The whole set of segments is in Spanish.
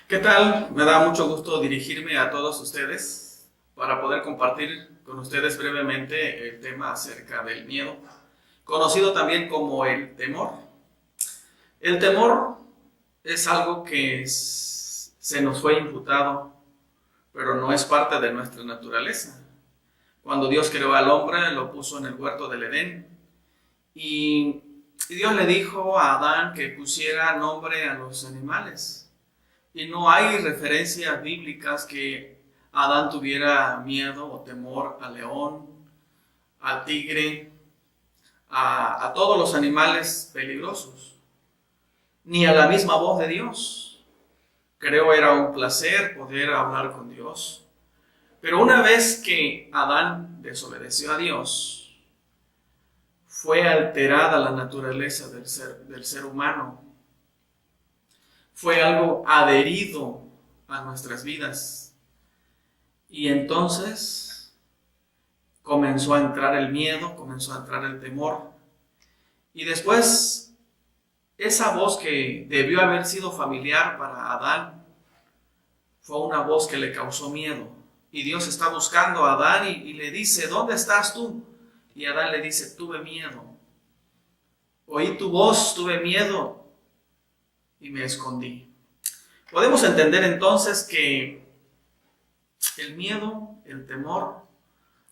¿Qué tal? Me da mucho gusto dirigirme a todos ustedes para poder compartir con ustedes brevemente el tema acerca del miedo, conocido también como el temor. El temor es algo que se nos fue imputado, pero no es parte de nuestra naturaleza. Cuando Dios creó al hombre, lo puso en el huerto del Edén y Dios le dijo a Adán que pusiera nombre a los animales. Y no hay referencias bíblicas que Adán tuviera miedo o temor al león, al tigre, a todos los animales peligrosos, ni a la misma voz de Dios. Creo era un placer poder hablar con Dios. Pero una vez que Adán desobedeció a Dios, fue alterada la naturaleza del ser humano. Fue algo adherido a nuestras vidas. Y entonces comenzó a entrar el miedo, comenzó a entrar el temor. Y después, esa voz que debió haber sido familiar para Adán, fue una voz que le causó miedo. Y Dios está buscando a Adán y le dice, ¿dónde estás tú? Y Adán le dice, tuve miedo. Oí tu voz, tuve miedo y me escondí. Podemos entender entonces que el miedo, el temor,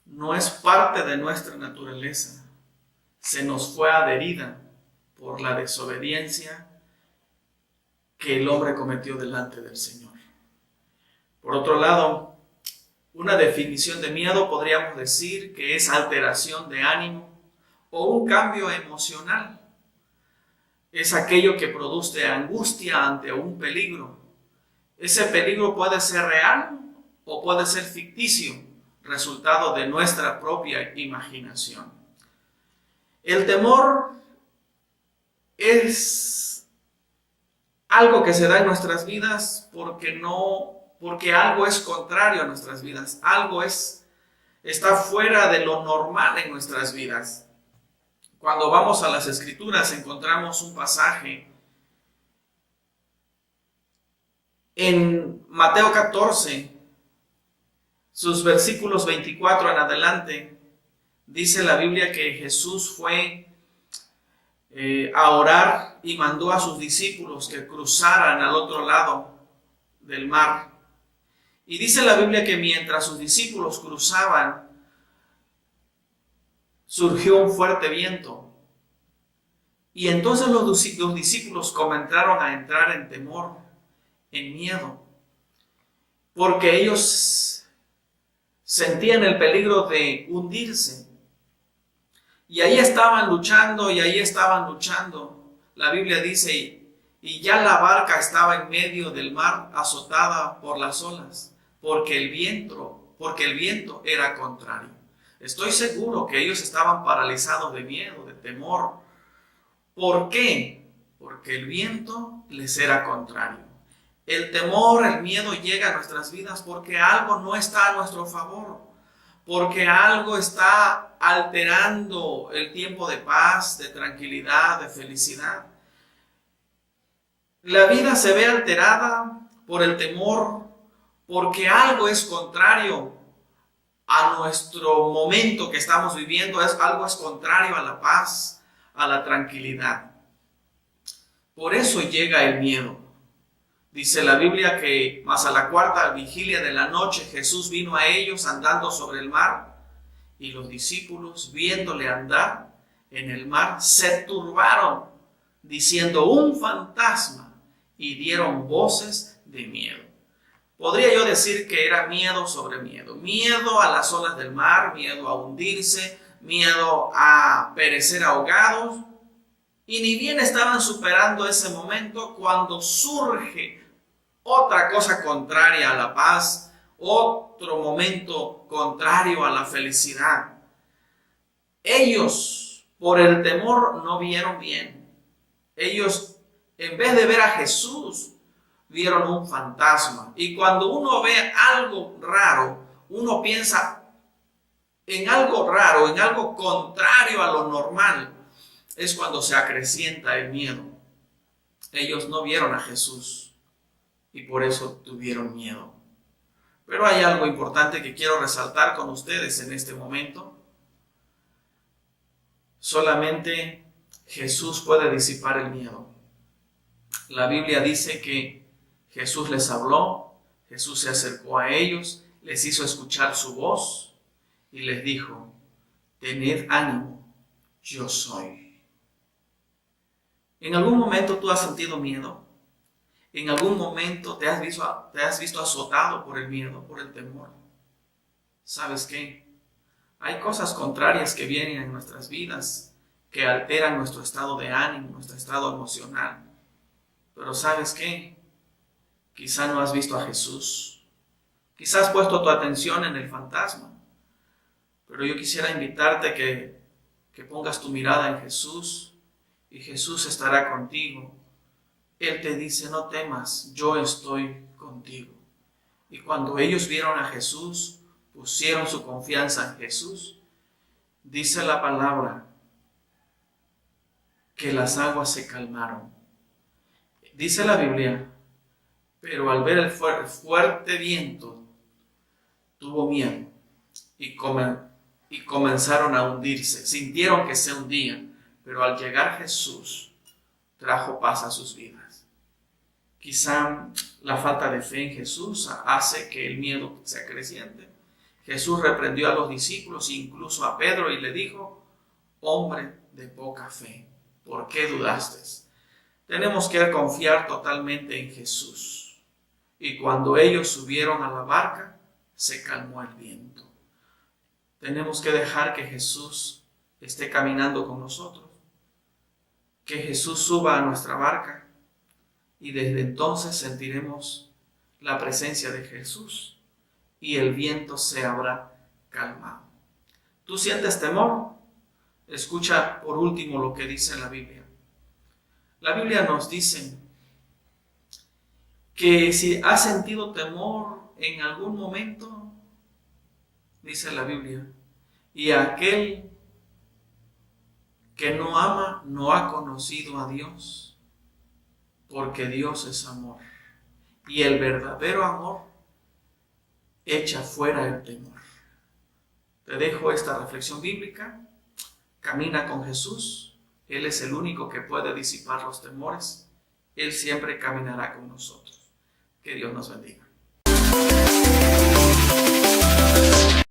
no es parte de nuestra naturaleza. Se nos fue adherida por la desobediencia que el hombre cometió delante del Señor. Por otro lado, una definición de miedo podríamos decir que es alteración de ánimo o un cambio emocional. Es aquello que produce angustia ante un peligro. Ese peligro puede ser real o puede ser ficticio, resultado de nuestra propia imaginación. El temor es algo que se da en nuestras vidas porque algo es contrario a nuestras vidas, algo está fuera de lo normal en nuestras vidas. Cuando vamos a las Escrituras encontramos un pasaje en Mateo 14, sus versículos 24 en adelante. Dice la Biblia que Jesús fue a orar y mandó a sus discípulos que cruzaran al otro lado del mar. Y dice la Biblia que mientras sus discípulos cruzaban, surgió un fuerte viento. Y entonces los discípulos comenzaron a entrar en temor, en miedo, porque ellos sentían el peligro de hundirse. Y ahí estaban luchando, La Biblia dice, y ya la barca estaba en medio del mar, azotada por las olas, porque el viento era contrario. Estoy seguro que ellos estaban paralizados de miedo, de temor. ¿Por qué? Porque el viento les era contrario. El temor, el miedo llega a nuestras vidas porque algo no está a nuestro favor, porque algo está alterando el tiempo de paz, de tranquilidad, de felicidad. La vida se ve alterada por el temor, porque algo es contrario a nuestro momento que estamos viviendo, algo es contrario a la paz, a la tranquilidad. Por eso llega el miedo. Dice la Biblia que más a la cuarta vigilia de la noche Jesús vino a ellos andando sobre el mar, y los discípulos, viéndole andar en el mar, se turbaron, diciendo un fantasma, y dieron voces de miedo. Podría yo decir que era miedo sobre miedo. Miedo a las olas del mar, miedo a hundirse, miedo a perecer ahogados. Y ni bien estaban superando ese momento cuando surge otra cosa contraria a la paz, otro momento contrario a la felicidad. Ellos, por el temor, no vieron bien. Ellos, en vez de ver a Jesús, vieron un fantasma. Y cuando uno ve algo raro, uno piensa en algo raro, en algo contrario a lo normal. Es cuando se acrecienta el miedo. Ellos no vieron a Jesús y por eso tuvieron miedo. Pero hay algo importante que quiero resaltar con ustedes en este momento. Solamente Jesús puede disipar el miedo. La Biblia dice que Jesús les habló, Jesús se acercó a ellos, les hizo escuchar su voz y les dijo: tened ánimo, yo soy. ¿En algún momento tú has sentido miedo? ¿En algún momento te has visto azotado por el miedo, por el temor? ¿Sabes qué? Hay cosas contrarias que vienen en nuestras vidas, que alteran nuestro estado de ánimo, nuestro estado emocional. Pero ¿sabes qué? Quizá no has visto a Jesús. Quizás has puesto tu atención en el fantasma. Pero yo quisiera invitarte que pongas tu mirada en Jesús y Jesús estará contigo. Él te dice: no temas, yo estoy contigo. Y cuando ellos vieron a Jesús, pusieron su confianza en Jesús, dice la palabra que las aguas se calmaron. Dice la Biblia, pero al ver el fuerte viento, tuvo miedo y comenzaron a hundirse. Sintieron que se hundían, pero al llegar Jesús, trajo paz a sus vidas. Quizá la falta de fe en Jesús hace que el miedo se acreciente. Jesús reprendió a los discípulos, incluso a Pedro, y le dijo: hombre de poca fe, ¿por qué dudaste? Tenemos que confiar totalmente en Jesús. Y cuando ellos subieron a la barca, se calmó el viento. Tenemos que dejar que Jesús esté caminando con nosotros, que Jesús suba a nuestra barca y desde entonces sentiremos la presencia de Jesús y el viento se habrá calmado. ¿Tú sientes temor? Escucha por último lo que dice la Biblia. La Biblia nos dice que si has sentido temor en algún momento, dice la Biblia, y aquel que no ama no ha conocido a Dios, porque Dios es amor. Y el verdadero amor echa fuera el temor. Te dejo esta reflexión bíblica. Camina con Jesús. Él es el único que puede disipar los temores. Él siempre caminará con nosotros. Que Dios nos bendiga.